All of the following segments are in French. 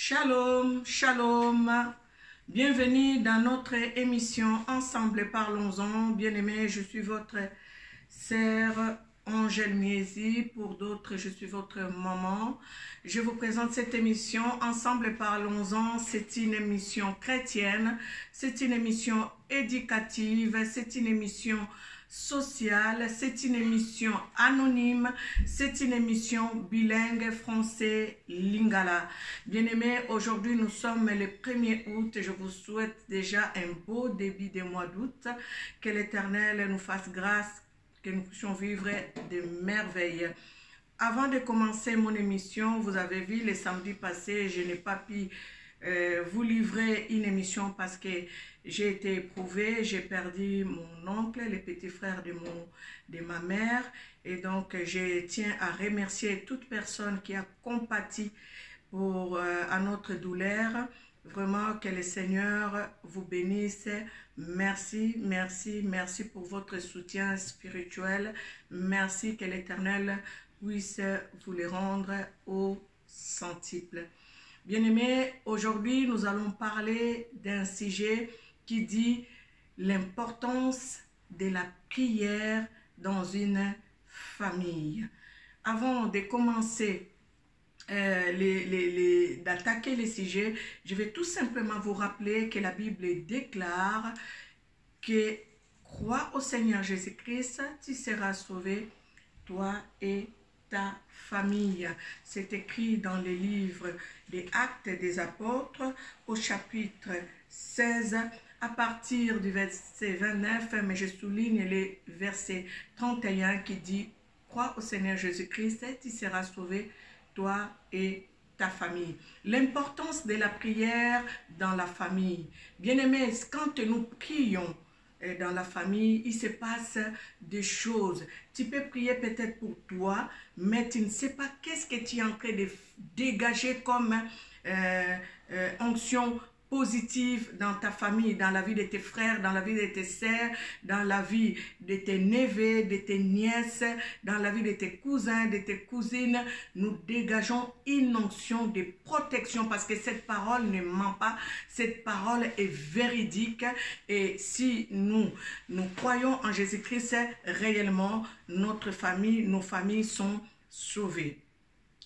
Shalom, shalom. Bienvenue dans notre émission Ensemble Parlons-en. Bien-aimés, je suis votre sœur Angèle Miesi. Pour d'autres, je suis votre maman. Je vous présente cette émission Ensemble Parlons-en. C'est une émission chrétienne, c'est une émission éducative, c'est une émission sociale, c'est une émission anonyme, c'est une émission bilingue français-lingala. Bien-aimés, aujourd'hui nous sommes le 1er août. Je vous souhaite déjà un beau début de mois d'août. Que l'Éternel nous fasse grâce, que nous puissions vivre de merveilles. Avant de commencer mon émission, vous avez vu le samedi passé, je n'ai pas pu vous livrer une émission parce que j'ai été éprouvée, j'ai perdu mon oncle, le petit frère de ma mère, et donc je tiens à remercier toute personne qui a compati à notre douleur. Vraiment que le Seigneur vous bénisse. Merci, merci, merci pour votre soutien spirituel. Merci, que l'Éternel puisse vous le rendre au centuple. Bien-aimés, aujourd'hui nous allons parler d'un sujet qui dit l'importance de la prière dans une famille. Avant de commencer d'attaquer les sujets, je vais tout simplement vous rappeler que la Bible déclare que crois au Seigneur Jésus-Christ, tu seras sauvé, toi et ta famille. C'est écrit dans le livre des Actes des Apôtres au chapitre 16 à partir du verset 29, mais je souligne le verset 31 qui dit crois au Seigneur Jésus-Christ, tu seras sauvé, toi et ta famille. L'importance de la prière dans la famille. Bien-aimés, quand nous prions dans la famille, il se passe des choses. Tu peux prier peut-être pour toi, mais tu ne sais pas qu'est-ce que tu es en train de dégager comme onction positive dans ta famille, dans la vie de tes frères, dans la vie de tes sœurs, dans la vie de tes neveux, de tes nièces, dans la vie de tes cousins, de tes cousines. Nous dégageons une onction de protection parce que cette parole ne ment pas, cette parole est véridique, et si nous croyons en Jésus-Christ réellement, notre famille, nos familles sont sauvées.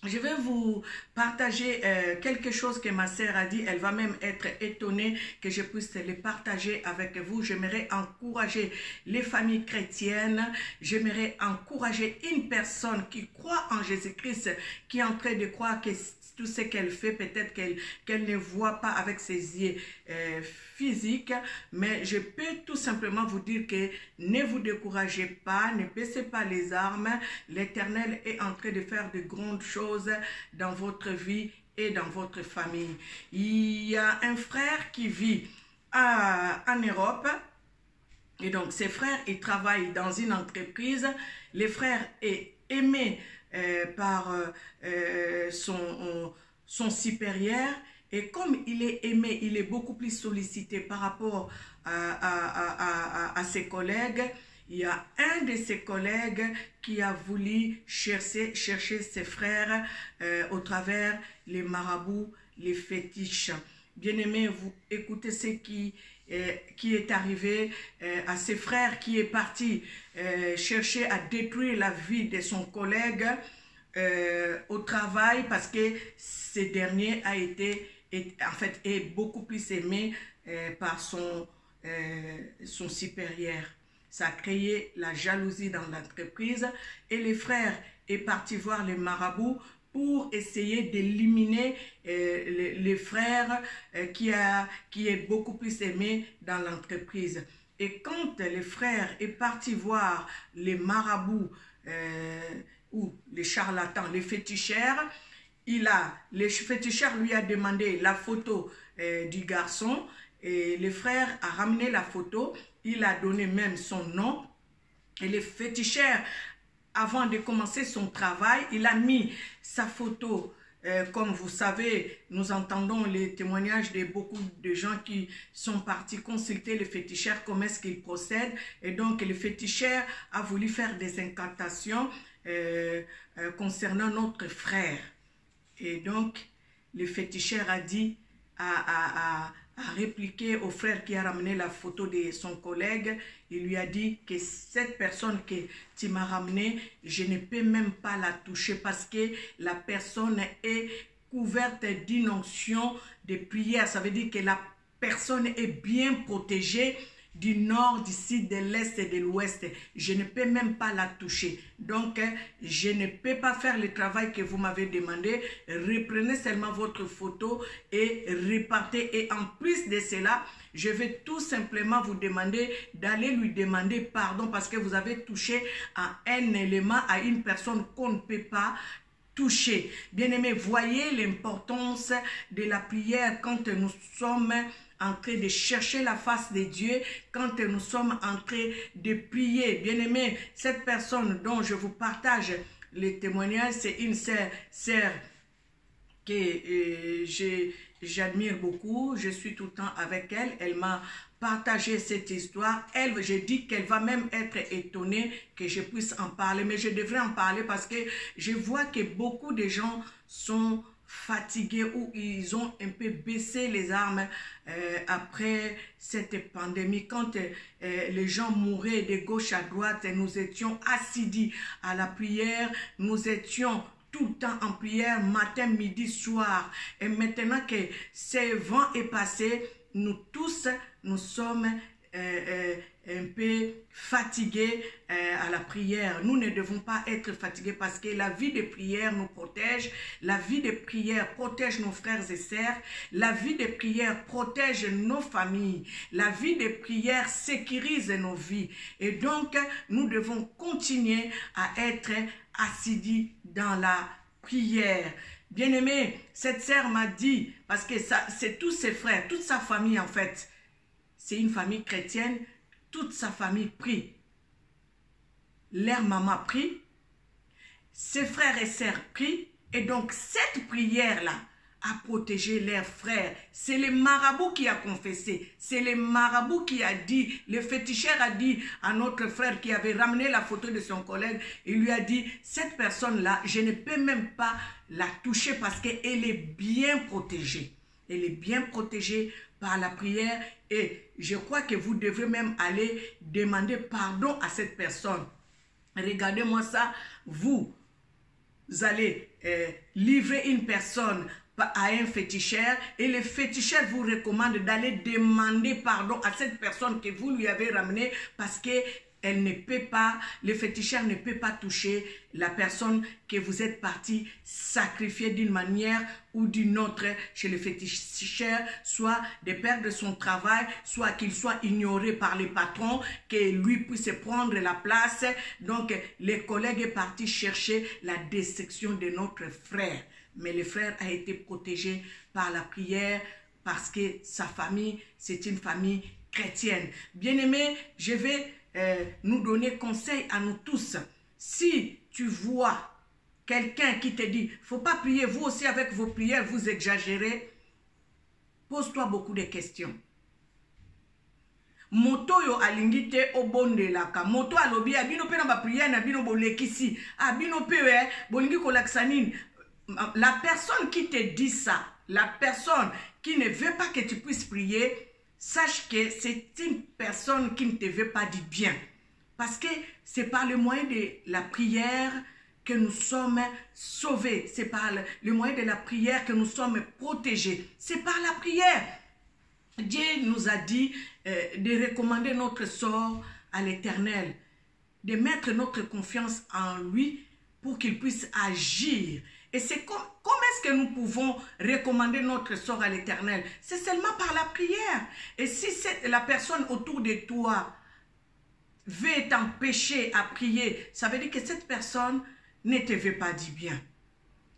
Je vais vous partager quelque chose que ma sœur a dit. Elle va même être étonnée que je puisse le partager avec vous. J'aimerais encourager les familles chrétiennes. J'aimerais encourager une personne qui croit en Jésus-Christ, qui est en train de croire que tout ce qu'elle fait, peut-être qu'elle ne voit pas avec ses yeux physiques, mais je peux tout simplement vous dire que ne vous découragez pas, ne baissez pas les armes. L'Éternel est en train de faire de grandes choses dans votre vie et dans votre famille. Il y a un frère qui vit en Europe, et donc ses frères, ils travaillent dans une entreprise. Le frère est aimé par son supérieur, et comme il est aimé, il est beaucoup plus sollicité par rapport à ses collègues. Il y a un de ses collègues qui a voulu chercher ses frères au travers les marabouts, les fétiches. Bien-aimés, vous écoutez ce qui est arrivé à ses frères, qui est parti chercher à détruire la vie de son collègue au travail, parce que ce dernier est beaucoup plus aimé par son supérieur. Ça a créé la jalousie dans l'entreprise, et les frères est parti voir les marabouts pour essayer d'éliminer les frères qui est beaucoup plus aimé dans l'entreprise. Et quand les frères est parti voir les marabouts ou les charlatans, les féticheurs, le féticheur lui a demandé la photo du garçon, et le frère a ramené la photo. Il a donné même son nom, et le féticheur, avant de commencer son travail, il a mis sa photo. Comme vous savez, nous entendons les témoignages de beaucoup de gens qui sont partis consulter le féticheur, comment est-ce qu'il procède. Et donc le féticheur a voulu faire des incantations concernant notre frère. Et donc le féticheur a dit, a répliqué au frère qui a ramené la photo de son collègue. Il lui a dit que cette personne que tu m'as ramenée, je ne peux même pas la toucher parce que la personne est couverte d'une onction de prière. Ça veut dire que la personne est bien protégée du nord, du sud, de l'est et de l'ouest. Je ne peux même pas la toucher. Donc, je ne peux pas faire le travail que vous m'avez demandé. Reprenez seulement votre photo et repartez. Et en plus de cela, je vais tout simplement vous demander d'aller lui demander pardon parce que vous avez touché à un élément, à une personne qu'on ne peut pas toucher. Bien-aimés, voyez l'importance de la prière quand nous sommes en train de chercher la face de Dieu, quand nous sommes en train de prier. Bien-aimés, cette personne dont je vous partage le témoignage, c'est une sœur que j'admire beaucoup. Je suis tout le temps avec elle. Elle m'a partagé cette histoire. Je dis qu'elle va même être étonnée que je puisse en parler. Mais je devrais en parler parce que je vois que beaucoup de gens sont fatigués ou ils ont un peu baissé les armes après cette pandémie. Quand les gens mouraient de gauche à droite, nous étions assidus à la prière. Nous étions tout le temps en prière, matin, midi, soir. Et maintenant que ce vent est passé, nous tous, nous sommes un peu fatigués à la prière. Nous ne devons pas être fatigués parce que la vie de prière nous protège. La vie de prière protège nos frères et sœurs. La vie de prière protège nos familles. La vie de prière sécurise nos vies. Et donc, nous devons continuer à être assidus dans la prière. Bien-aimé, cette sœur m'a dit, parce que c'est tous ses frères, toute sa famille en fait, c'est une famille chrétienne, toute sa famille prie. Leur maman prie, ses frères et sœurs prient, et donc cette prière-là a protégé leurs frères. C'est le marabout qui a confessé, c'est le marabout qui a dit, le féticheur a dit à notre frère qui avait ramené la photo de son collègue, il lui a dit, cette personne-là, je ne peux même pas la toucher parce qu'elle est bien protégée. Elle est bien protégée par la prière et je crois que vous devrez même aller demander pardon à cette personne. Regardez-moi ça, vous allez livrer une personne à un féticheur et le féticheur vous recommande d'aller demander pardon à cette personne que vous lui avez ramenée parce que elle ne peut pas, le féticheur ne peut pas toucher la personne que vous êtes parti sacrifier d'une manière ou d'une autre chez le féticheur, soit de perdre son travail, soit qu'il soit ignoré par les patrons, que lui puisse prendre la place. Donc, les collègues est parti chercher la destruction de notre frère. Mais le frère a été protégé par la prière parce que sa famille, c'est une famille chrétienne. Bien-aimés, je vais nous donner conseil à nous tous. Si tu vois quelqu'un qui te dit, faut pas prier, vous aussi avec vos prières, vous exagérez, pose-toi beaucoup de questions. Moto yo alingite obondelaka. Moto alobi abino pe na ba prière na bino bolekisi. Abino pe bolingi kolaksanine. La personne qui te dit ça, la personne qui ne veut pas que tu puisses prier, sache que c'est une personne qui ne te veut pas du bien. Parce que c'est par le moyen de la prière que nous sommes sauvés. C'est par le moyen de la prière que nous sommes protégés. C'est par la prière. Dieu nous a dit de recommander notre sort à l'Éternel, de mettre notre confiance en lui pour qu'il puisse agir. Et c'est comment est-ce que nous pouvons recommander notre sort à l'Éternel? C'est seulement par la prière. Et si la personne autour de toi veut t'empêcher à prier, ça veut dire que cette personne ne te veut pas du bien.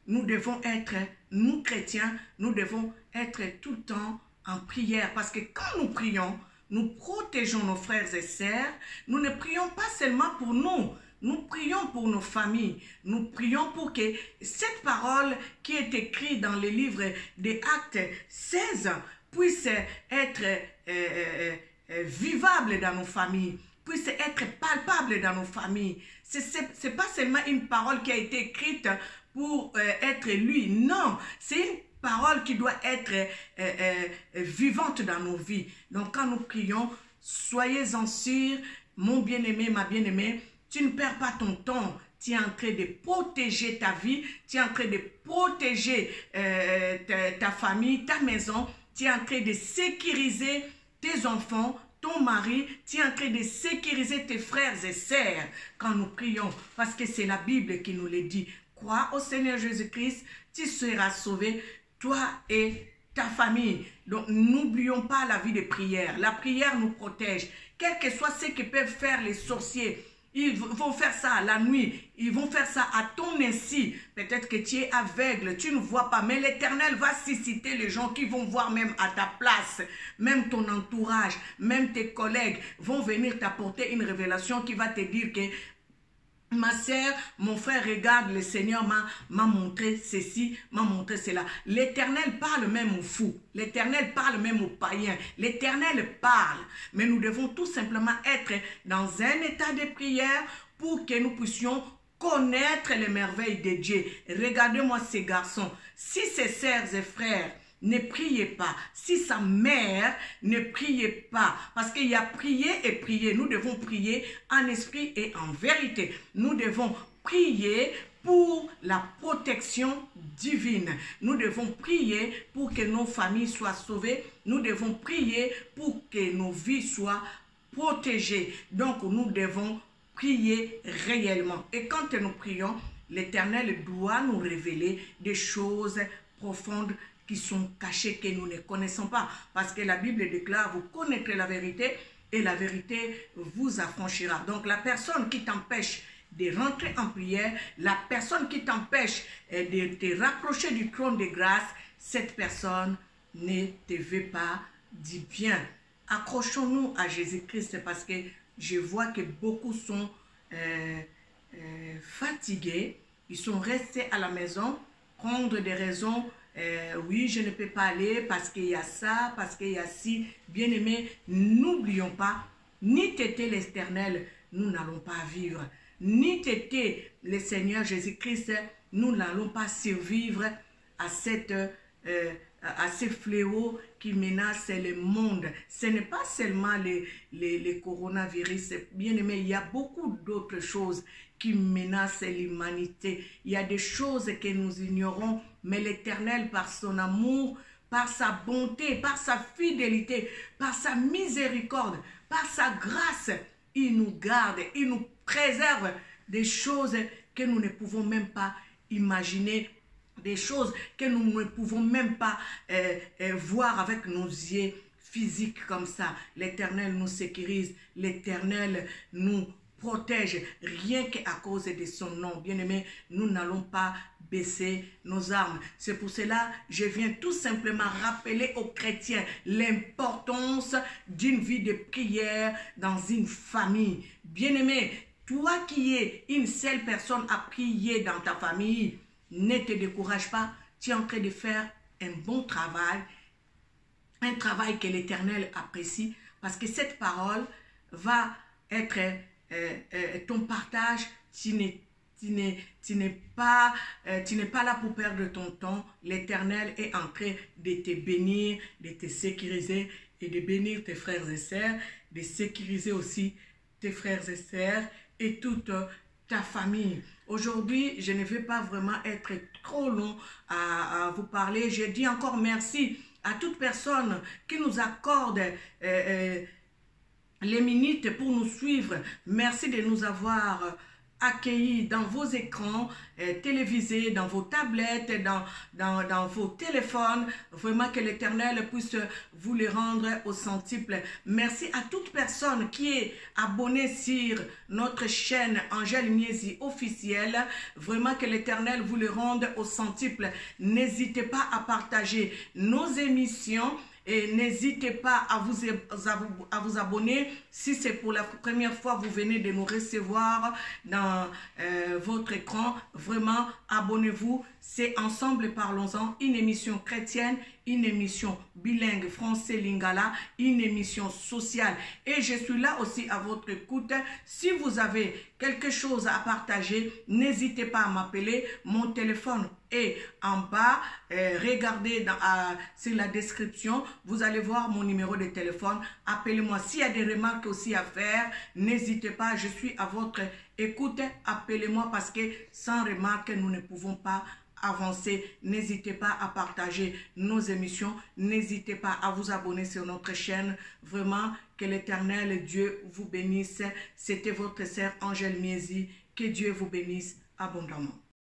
Nous devons être, nous chrétiens, nous devons être tout le temps en prière. Parce que quand nous prions, nous protégeons nos frères et sœurs. Nous ne prions pas seulement pour nous. Nous prions pour nos familles. Nous prions pour que cette parole qui est écrite dans le livre des Actes 16 puisse être vivable dans nos familles, puisse être palpable dans nos familles. Ce n'est pas seulement une parole qui a été écrite pour être lue. Non, c'est une parole qui doit être vivante dans nos vies. Donc quand nous prions, soyez-en sûrs, mon bien-aimé, ma bien-aimée, tu ne perds pas ton temps. Tu es en train de protéger ta vie, tu es en train de protéger ta famille, ta maison, tu es en train de sécuriser tes enfants, ton mari, tu es en train de sécuriser tes frères et sœurs quand nous prions, parce que c'est la Bible qui nous le dit. Crois au Seigneur Jésus-Christ, tu seras sauvé, toi et ta famille. Donc n'oublions pas la vie de prière. La prière nous protège, quel que soit ce que peuvent faire les sorciers. Ils vont faire ça la nuit, ils vont faire ça à ton insu. Peut-être que tu es aveugle, tu ne vois pas, mais l'Éternel va susciter les gens qui vont voir même à ta place. Même ton entourage, même tes collègues vont venir t'apporter une révélation qui va te dire que ma sœur, mon frère, regarde, le Seigneur m'a montré ceci, m'a montré cela. L'Éternel parle même aux fous. L'Éternel parle même aux païens. L'Éternel parle. Mais nous devons tout simplement être dans un état de prière pour que nous puissions connaître les merveilles de Dieu. Regardez-moi ces garçons. Si ces sœurs et frères ne priez pas, si sa mère ne priait pas, parce qu'il y a prier et prier, nous devons prier en esprit et en vérité. Nous devons prier pour la protection divine. Nous devons prier pour que nos familles soient sauvées. Nous devons prier pour que nos vies soient protégées. Donc nous devons prier réellement. Et quand nous prions, l'Éternel doit nous révéler des choses profondes qui sont cachés, que nous ne connaissons pas. Parce que la Bible déclare, vous connaîtrez la vérité et la vérité vous affranchira. Donc la personne qui t'empêche de rentrer en prière, la personne qui t'empêche de te rapprocher du trône de grâce, cette personne ne te veut pas du bien. Accrochons-nous à Jésus-Christ parce que je vois que beaucoup sont fatigués. Ils sont restés à la maison, prendre des raisons. Oui, je ne peux pas aller parce qu'il y a ça, parce qu'il y a ci. Bien-aimés, n'oublions pas, ni t'était l'Éternel, nous n'allons pas vivre. Ni t'était le Seigneur Jésus-Christ, nous n'allons pas survivre à ces fléaux qui menacent le monde. Ce n'est pas seulement les coronavirus. Bien-aimés, il y a beaucoup d'autres choses qui menacent l'humanité. Il y a des choses que nous ignorons, mais l'Éternel, par son amour, par sa bonté, par sa fidélité, par sa miséricorde, par sa grâce, il nous garde, il nous préserve des choses que nous ne pouvons même pas imaginer, des choses que nous ne pouvons même pas voir avec nos yeux physiques comme ça. L'Éternel nous sécurise, l'Éternel nous protège, rien qu'à cause de son nom. Bien-aimés, nous n'allons pas baisser nos armes. C'est pour cela je viens tout simplement rappeler aux chrétiens l'importance d'une vie de prière dans une famille. Bien-aimé, toi qui es une seule personne à prier dans ta famille, ne te décourage pas, tu es en train de faire un bon travail, un travail que l'Éternel apprécie, parce que cette parole va être ton partage. Tu n'es pas là pour perdre ton temps. L'Éternel est en train de te bénir, de te sécuriser et de bénir tes frères et sœurs, de sécuriser aussi tes frères et sœurs et toute ta famille. Aujourd'hui, je ne vais pas vraiment être trop long à vous parler. Je dis encore merci à toute personne qui nous accorde les minutes pour nous suivre. Merci de nous avoir accueillis dans vos écrans télévisés, dans vos tablettes, dans vos téléphones. Vraiment que l'Éternel puisse vous les rendre au centuple. Merci à toute personne qui est abonnée sur notre chaîne Angèle Miezi officielle. Vraiment que l'Éternel vous les rende au centuple. N'hésitez pas à partager nos émissions. Et n'hésitez pas à vous abonner. Si c'est pour la première fois, vous venez de nous recevoir dans votre écran. Vraiment, abonnez-vous. c'est Ensemble Parlons-en, une émission chrétienne, une émission bilingue français-lingala, une émission sociale. Et je suis là aussi à votre écoute. Si vous avez quelque chose à partager, n'hésitez pas à m'appeler. Mon téléphone est en bas. Regardez sur la description, vous allez voir mon numéro de téléphone. Appelez-moi. S'il y a des remarques aussi à faire, n'hésitez pas. Je suis à votre écoute. Appelez-moi parce que sans remarques, nous ne pouvons pas avancer. N'hésitez pas à partager nos émissions. N'hésitez pas à vous abonner sur notre chaîne. Vraiment, que l'Éternel Dieu vous bénisse. C'était votre sœur Angèle Miezi. Que Dieu vous bénisse abondamment.